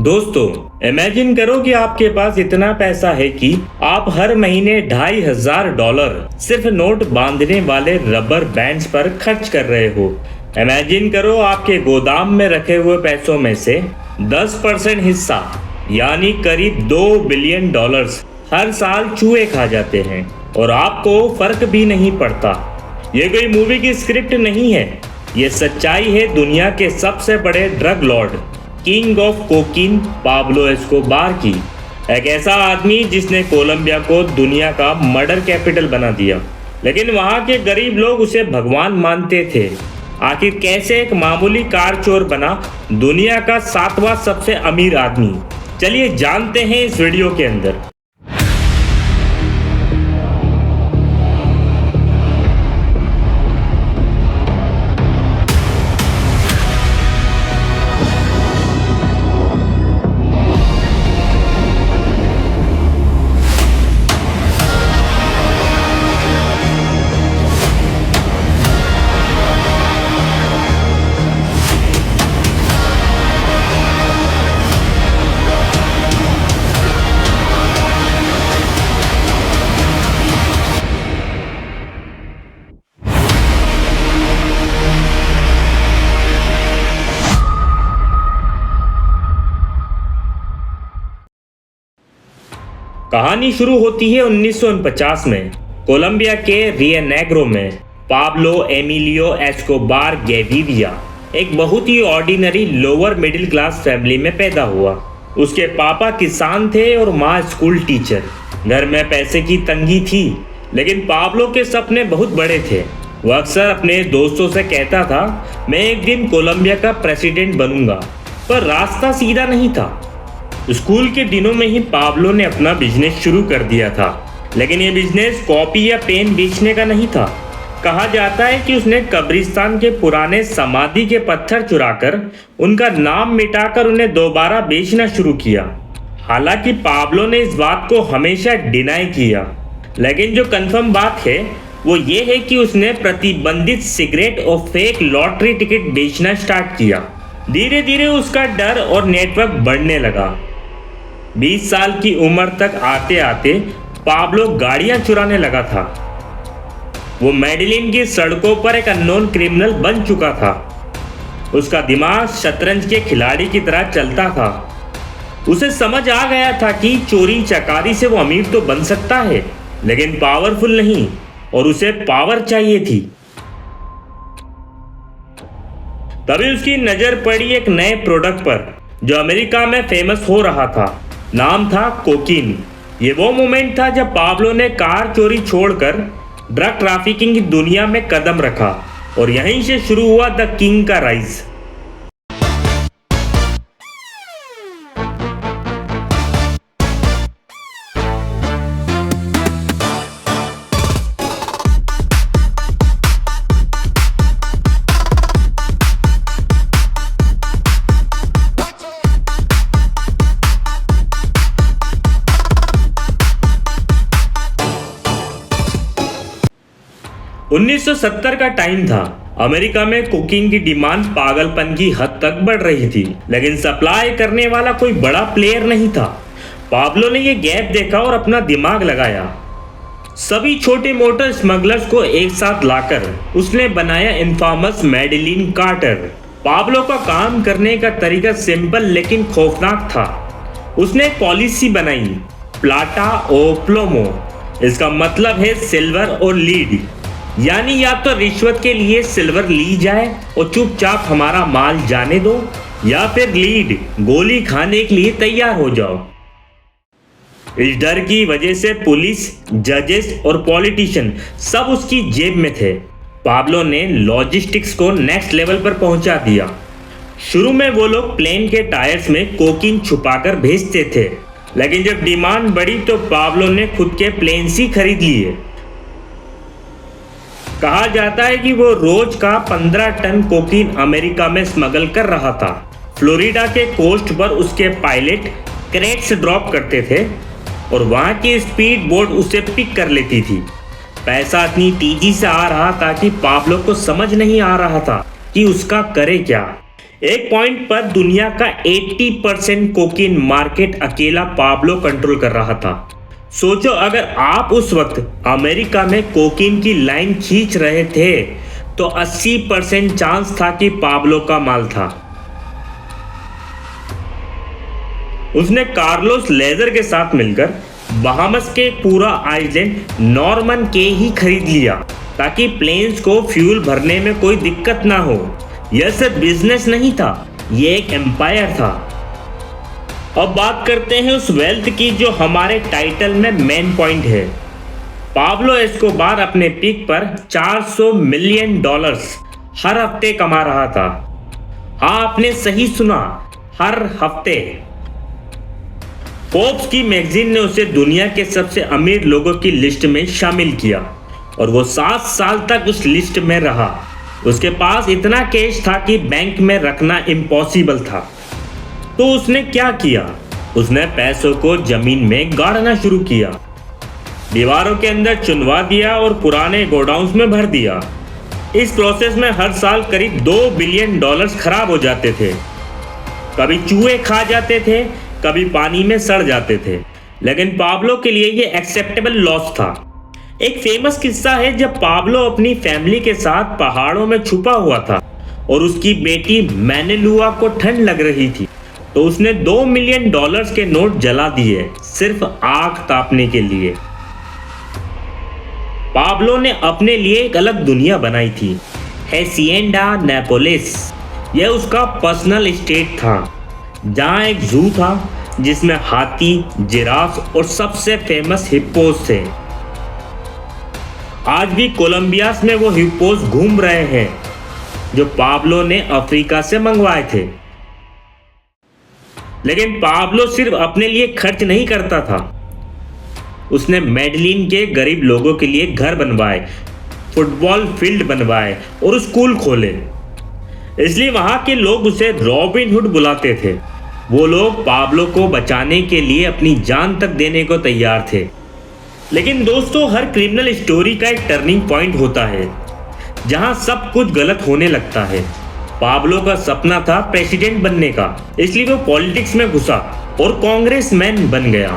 दोस्तों, इमेजिन करो कि आपके पास इतना पैसा है कि आप हर महीने $2,500 सिर्फ नोट बांधने वाले रबर बैंड्स पर खर्च कर रहे हो। इमेजिन करो आपके गोदाम में रखे हुए पैसों में से 10% हिस्सा यानी करीब $2 बिलियन हर साल चूहे खा जाते हैं और आपको फर्क भी नहीं पड़ता। ये कोई मूवी की स्क्रिप्ट नहीं है, ये सच्चाई है दुनिया के सबसे बड़े drug Lord, king of cocaine Pablo Escobar की। एक ऐसा आदमी जिसने कोलंबिया को दुनिया का मर्डर कैपिटल बना दिया, लेकिन वहाँ के गरीब लोग उसे भगवान मानते थे। आखिर कैसे एक मामूली कार चोर बना दुनिया का 7वां सबसे अमीर आदमी? चलिए जानते हैं इस वीडियो के अंदर। कहानी शुरू होती है 1949 में कोलंबिया के रियो नेग्रो में। पाब्लो एमिलियो एस्कोबार गेविरिया एक बहुत ही ordinary lower middle class family में पैदा हुआ। उसके पापा किसान थे और माँ स्कूल टीचर। घर में पैसे की तंगी थी, लेकिन पाब्लो के सपने बहुत बड़े थे। वह अक्सर अपने दोस्तों से कहता था, मैं एक दिन कोलंबिया का प्रेसिडेंट बनूंगा, पर रास्ता सीधा नहीं था। स्कूल के दिनों में ही पाब्लो ने अपना बिजनेस शुरू कर दिया था, लेकिन ये बिजनेस कॉपी या पेन बेचने का नहीं था। कहा जाता है कि उसने कब्रिस्तान के पुराने समाधि के पत्थर चुराकर उनका नाम मिटाकर उन्हें दोबारा बेचना शुरू किया। हालांकि पाब्लो ने इस बात को हमेशा डिनाई किया, लेकिन जो कंफर्म बात है वो ये है कि उसने प्रतिबंधित सिगरेट और फेक लॉटरी टिकट बेचना स्टार्ट किया। धीरे धीरे उसका डर और नेटवर्क बढ़ने लगा। 20 साल की उम्र तक आते आते पाब्लो गाड़ियां चुराने लगा था। वो मेडिलिन की सड़कों पर एक अननोन क्रिमिनल बन चुका था। उसका दिमाग शतरंज के खिलाड़ी की तरह चलता था। उसे समझ आ गया था कि चोरी चकारी से वो अमीर तो बन सकता है, लेकिन पावरफुल नहीं, और उसे पावर चाहिए थी। तभी उसकी नजर पड़ी एक नए प्रोडक्ट पर जो अमेरिका में फेमस हो रहा था। नाम था कोकीन। ये वो मोमेंट था जब पाब्लो ने कार चोरी छोड़कर ड्रग ट्रैफिकिंग की दुनिया में कदम रखा, और यहीं से शुरू हुआ द किंग का राइज। उन्नीस 1970 का टाइम था। अमेरिका में कोकीन की डिमांड पागलपन की हद तक बढ़ रही थी, लेकिन सप्लाई करने वाला कोई बड़ा प्लेयर नहीं था। पाब्लो ने यह गैप देखा और अपना दिमाग लगाया। सभी छोटे मोटे स्मगलर्स को एक साथ लाकर उसने बनाया इन्फामस मेडिलिन कार्टर। पाब्लो का काम करने का तरीका सिंपल लेकिन खौफनाक था। उसने एक पॉलिसी बनाई, प्लाटा ओ प्लोमो। इसका मतलब है सिल्वर और लीड, यानी या तो रिश्वत के लिए सिल्वर ली जाए और चुपचाप हमारा माल जाने दो, या फिर लीड, गोली खाने के लिए तैयार हो जाओ। इस डर की वजह से पुलिस, जजेस और पॉलिटिशियन सब उसकी जेब में थे। पाब्लो ने लॉजिस्टिक्स को नेक्स्ट लेवल पर पहुंचा दिया। शुरू में वो लोग प्लेन के टायर्स में कोकीन छुपाकर भेजते थे, लेकिन जब डिमांड बढ़ी तो पाब्लो ने खुद के प्लेन्स ही खरीद लिए। कहा जाता है कि वो रोज का 15 टन कोकीन अमेरिका में स्मगल कर रहा था। फ्लोरिडा के कोस्ट पर उसके पायलट क्रेट्स ड्रॉप करते थे और वहां की स्पीड बोट उसे पिक कर लेती थी। पैसा इतनी तेजी से आ रहा था कि पाब्लो को समझ नहीं आ रहा था कि उसका करे क्या। एक पॉइंट पर दुनिया का 80% कोकीन मार्केट अकेला पाब्लो कंट्रोल कर रहा था। सोचो, अगर आप उस वक्त अमेरिका में कोकीन की लाइन खींच रहे थे तो 80% चांस था कि पाब्लो का माल था। उसने कार्लोस लेजर के साथ मिलकर बहामस के पूरा आइलैंड नॉर्मन के ही खरीद लिया ताकि प्लेन्स को फ्यूल भरने में कोई दिक्कत ना हो। यह सिर्फ बिजनेस नहीं था, यह एक एम्पायर था। अब बात करते हैं उस वेल्थ की जो हमारे टाइटल में मेन पॉइंट है। पाब्लो एस्कोबार अपने पीक पर $400 मिलियन हर हफ्ते कमा रहा था। हाँ, आपने सही सुना, हर हफ्ते। फोर्ब्स की मैगजीन ने उसे दुनिया के सबसे अमीर लोगों की लिस्ट में शामिल किया और वो 7 साल तक उस लिस्ट में रहा। उसके पास इतना कैश था कि बैंक में रखना इम्पॉसिबल था। तो उसने क्या किया? उसने पैसों को जमीन में गाड़ना शुरू किया, दीवारों के अंदर चुनवा दिया और पुराने गोडाउन्स में भर दिया। इस प्रोसेस में हर साल करीब $2 बिलियन खराब हो जाते थे। कभी चूहे खा जाते थे, कभी पानी में सड़ जाते थे, लेकिन पाब्लो के लिए ये एक्सेप्टेबल लॉस था। एक फेमस किस्सा है जब पाब्लो अपनी फैमिली के साथ पहाड़ों में छुपा हुआ था और उसकी बेटी मैनेलुआ को ठंड लग रही थी, तो उसने $2 मिलियन के नोट जला दिए सिर्फ आग तापने के लिए। पाब्लो ने अपने लिए एक अलग दुनिया बनाई थी, हेसिएंडा नेपोलिस। यह उसका पर्सनल एस्टेट था जहां एक जू था जिसमें हाथी, जिराफ और सबसे फेमस हिप्पोस थे। आज भी कोलंबिया में वो हिप्पोस घूम रहे हैं जो पाब्लो ने अफ्रीका से मंगवाए थे। लेकिन पाब्लो सिर्फ अपने लिए खर्च नहीं करता था, उसने मेडलिन के गरीब लोगों के लिए घर बनवाए, फुटबॉल फील्ड बनवाए और स्कूल खोले। इसलिए वहां के लोग उसे रॉबिन हुड बुलाते थे। वो लोग पाब्लो को बचाने के लिए अपनी जान तक देने को तैयार थे। लेकिन दोस्तों, हर क्रिमिनल स्टोरी का एक टर्निंग पॉइंट होता है जहां सब कुछ गलत होने लगता है। पाब्लो का सपना था प्रेसिडेंट बनने का, इसलिए वो पॉलिटिक्स में घुसा और कांग्रेसमैन बन गया।